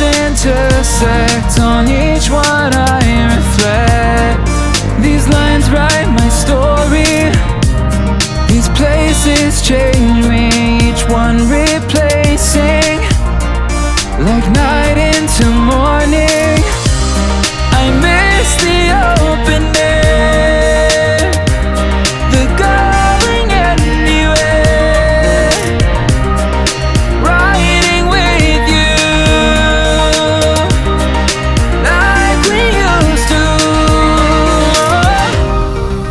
intersect. On each one I reflect. These lines write my story. These places change me, each one replacing, like night into morning. I miss the open air, the going anywhere, riding with you like we used to.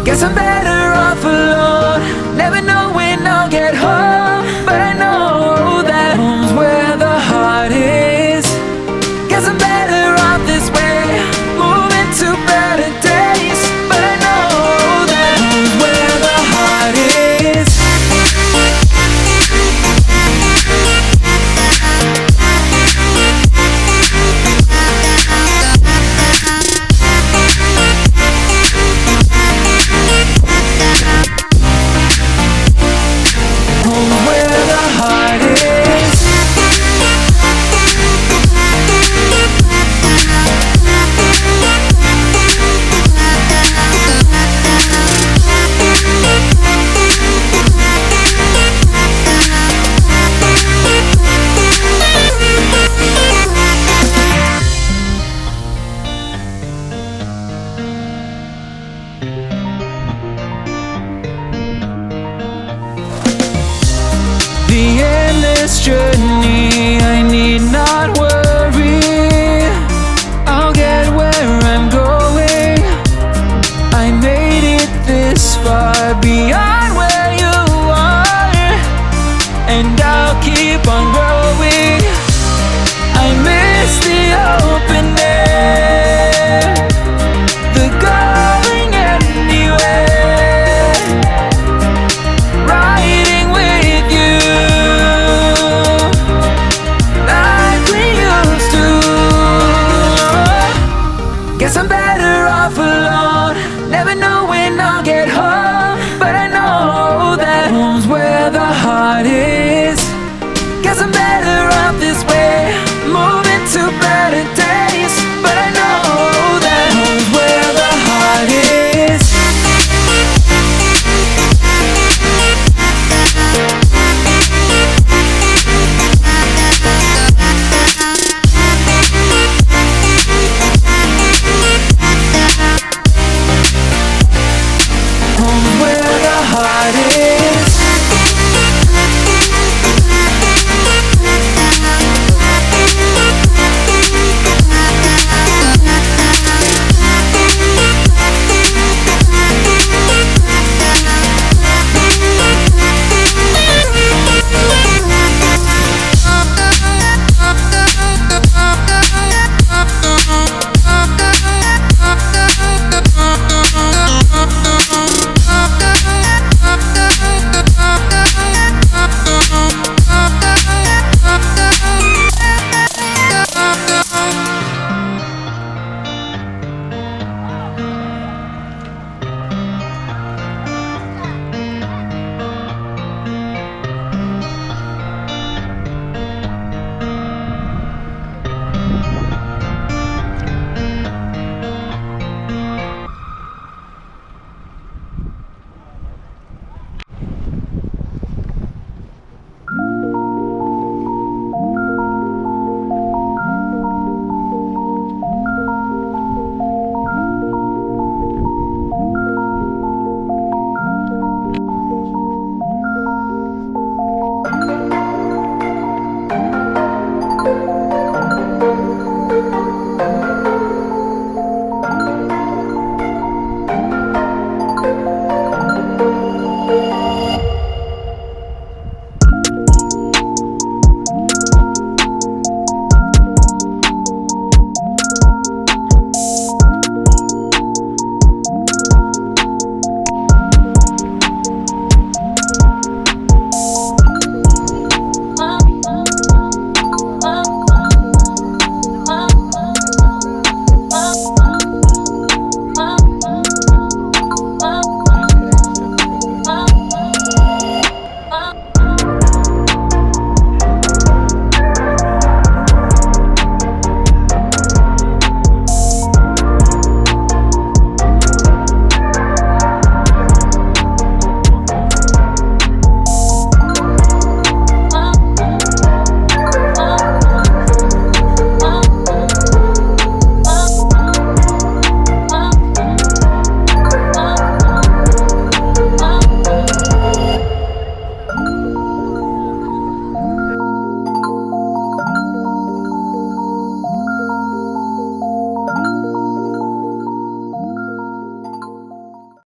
Guess I'm better off alone, never know when I'll get home, but I know that home's where the heart is. Guess I'm better off this way, moving to better days, but I know that home's where the heart is. Home's where the heart is. The endless journey, I need not worry, I'll get where I'm going. I made it this far, beyond where you are, and I'll keep on growing. I miss the open air, the going anywhere, riding with you like we used to. Guess I'm better off alone, never know when I'll get home, but I know that home's where the heart is.